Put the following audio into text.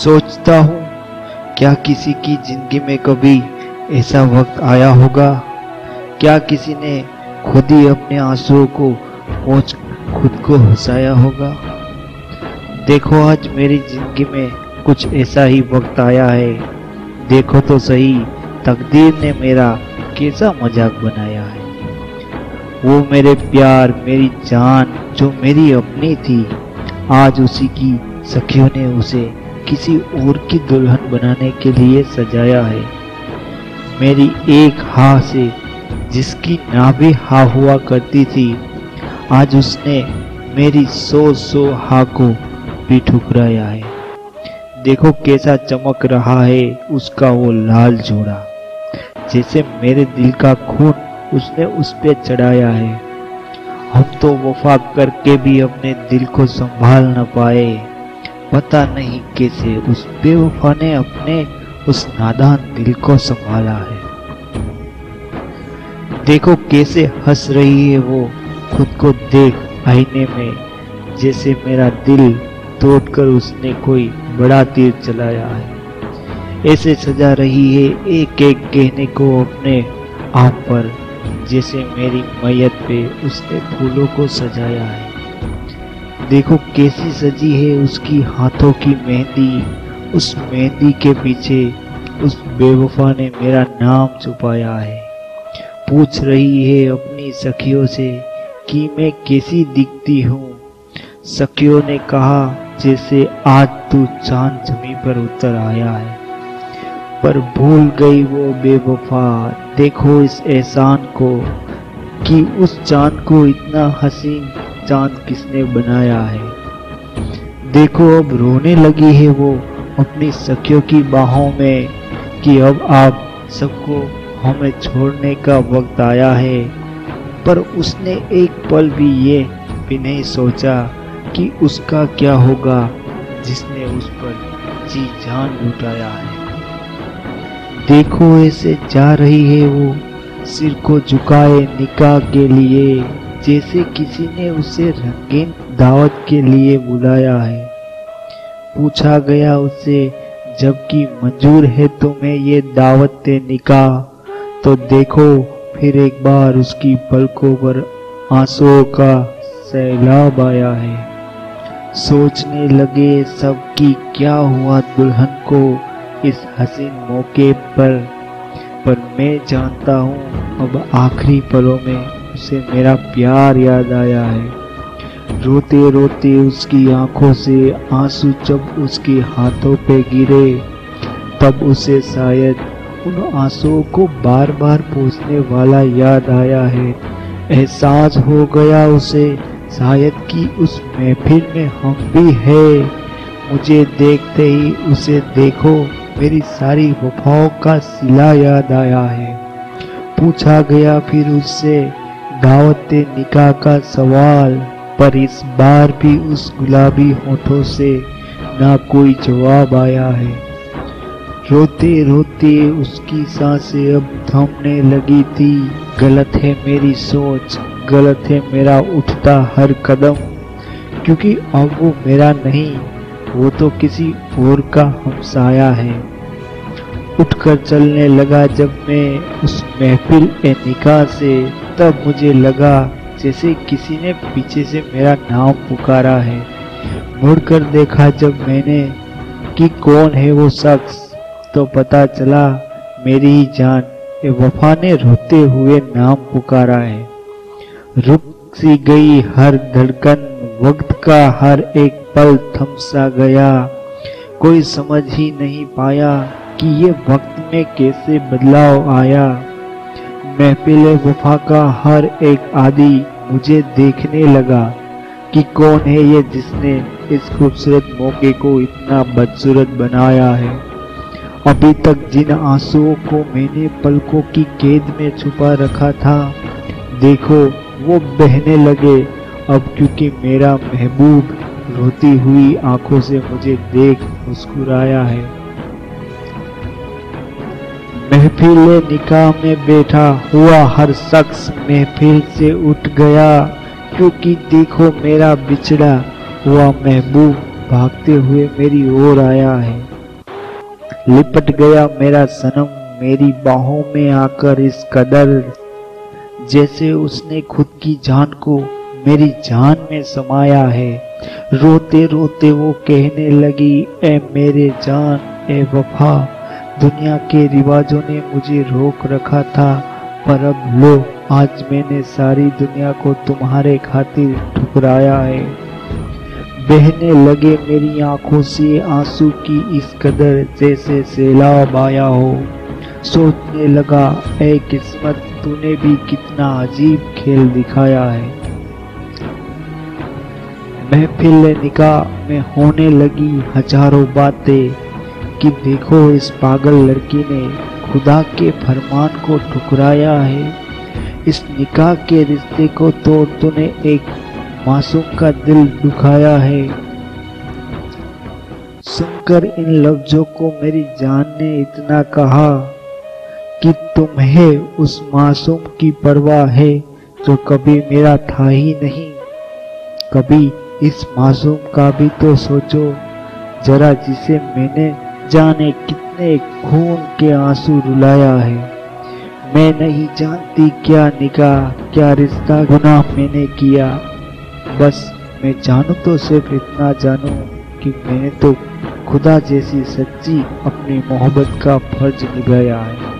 सोचता हूँ क्या किसी की जिंदगी में कभी ऐसा वक्त आया होगा, क्या किसी ने खुद ही अपने आंसुओं को पोंछ खुद को हंसाया होगा। देखो आज मेरी जिंदगी में कुछ ऐसा ही वक्त आया है। देखो तो सही तकदीर ने मेरा कैसा मजाक बनाया है। वो मेरे प्यार, मेरी जान जो मेरी अपनी थी, आज उसी की सखियों ने उसे किसी और की दुल्हन बनाने के लिए सजाया है। मेरी एक हाँ से जिसकी ना भी हाँ हुआ करती थी, आज उसने मेरी 100 हाँ को भी ठुकराया है। देखो कैसा चमक रहा है उसका वो लाल जोड़ा, जैसे मेरे दिल का खून उसने उस पे चढ़ाया है। हम तो वफा करके भी अपने दिल को संभाल न पाए, पता नहीं कैसे उस बेवफा ने अपने उस नादान दिल को संभाला है। देखो कैसे हंस रही है वो खुद को देख आईने में, जैसे मेरा दिल तोड़कर उसने कोई बड़ा तीर चलाया है। ऐसे सजा रही है एक एक कहने को अपने आप पर, जैसे मेरी मैयत पे उसने फूलों को सजाया है। देखो कैसी सजी है उसकी हाथों की मेहंदी, उस मेहंदी के पीछे उस बेवफा ने मेरा नाम छुपाया है। पूछ रही है अपनी सखियों से कि मैं कैसी दिखती हूँ। सखियों ने कहा जैसे आज तू चांद जमीन पर उतर आया है, पर भूल गई वो बेवफा देखो इस एहसान को कि उस चांद को इतना हसीन चांद किसने बनाया है। देखो अब रोने लगी है वो अपनी सखियों की बाहों में कि अब आप सबको हमें छोड़ने का वक्त आया है। पर उसने एक पल भी ये भी नहीं सोचा कि उसका क्या होगा जिसने उस पर जी जान लुटाया है। देखो ऐसे जा रही है वो सिर को झुकाए निकाह के लिए, जैसे किसी ने उसे रंगीन दावत के लिए बुलाया है। पूछा गया उससे जबकि मंजूर है तुम्हें ये दावत निकाह, तो देखो फिर एक बार उसकी पलकों पर आंसुओं का सैलाब आया है। सोचने लगे सब कि क्या हुआ दुल्हन को इस हसीन मौके पर मैं जानता हूँ अब आखिरी पलों में उसे मेरा प्यार याद आया है। रोते रोते उसकी आंखों से आंसू जब उसके हाथों पे गिरे, तब उसे शायद उन आंसुओं को बार बार पोंछने वाला याद आया है। एहसास हो गया उसे शायद कि उस महफिल में हम भी है। मुझे देखते ही उसे देखो मेरी सारी वफाओं का सिला याद आया है। पूछा गया फिर उससे दावत निकाह का सवाल, पर इस बार भी उस गुलाबी होठों से ना कोई जवाब आया है। रोते रोते उसकी सांसें अब थमने लगी थी। गलत है मेरी सोच, गलत है मेरा उठता हर कदम, क्योंकि अब वो मेरा नहीं, वो तो किसी और का हमसाया है। उठकर चलने लगा जब मैं उस महफिल निकाह से, तब मुझे लगा जैसे किसी ने पीछे से मेरा नाम पुकारा है। मुड़कर देखा जब मैंने कि कौन है वो शख्स, तो पता चला मेरी ही जान ए वफा ने रोते हुए नाम पुकारा है। रुक सी गई हर धड़कन, वक्त का हर एक पल थम सा गया। कोई समझ ही नहीं पाया कि ये वक्त में कैसे बदलाव आया। महफिल वफा का हर एक आदि मुझे देखने लगा कि कौन है ये जिसने इस खूबसूरत मौके को इतना बदसूरत बनाया है। अभी तक जिन आंसुओं को मैंने पलकों की कैद में छुपा रखा था, देखो वो बहने लगे अब, क्योंकि मेरा महबूब रोती हुई आंखों से मुझे देख मुस्कुराया है। महफिल निकाह में बैठा हुआ हर शख्स महफिल से उठ गया, क्योंकि देखो मेरा बिछड़ा हुआ महबूब भागते हुए मेरी ओर आया है। लिपट गया मेरा सनम मेरी बाहों में आकर इस कदर, जैसे उसने खुद की जान को मेरी जान में समाया है। रोते रोते वो कहने लगी, ए मेरे जान ए वफा, दुनिया के रिवाजों ने मुझे रोक रखा था, पर अब लो आज मैंने सारी दुनिया को तुम्हारे खातिर ठुकराया है। बहने लगे मेरी आंखों से आंसू की इस कदर, जैसे सैलाब आया हो। सोचने लगा, ऐ किस्मत तूने भी कितना अजीब खेल दिखाया है। महफिल निकाह में होने लगी हजारों बातें कि देखो इस पागल लड़की ने खुदा के फरमान को ठुकराया है। इस निकाह के रिश्ते को तोड़ तूने एक मासूम का दिल दुखाया है। सुनकर इन लफ्जों को मेरी जान ने इतना कहा कि तुम्हें उस मासूम की परवाह है जो कभी मेरा था ही नहीं। कभी इस मासूम का भी तो सोचो जरा, जिसे मैंने जाने कितने खून के आंसू रुलाया है। मैं नहीं जानती क्या निकाह क्या रिश्ता गुनाह मैंने किया, बस मैं जानू तो सिर्फ इतना जानू कि मैंने तो खुदा जैसी सच्ची अपनी मोहब्बत का फर्ज निभाया है।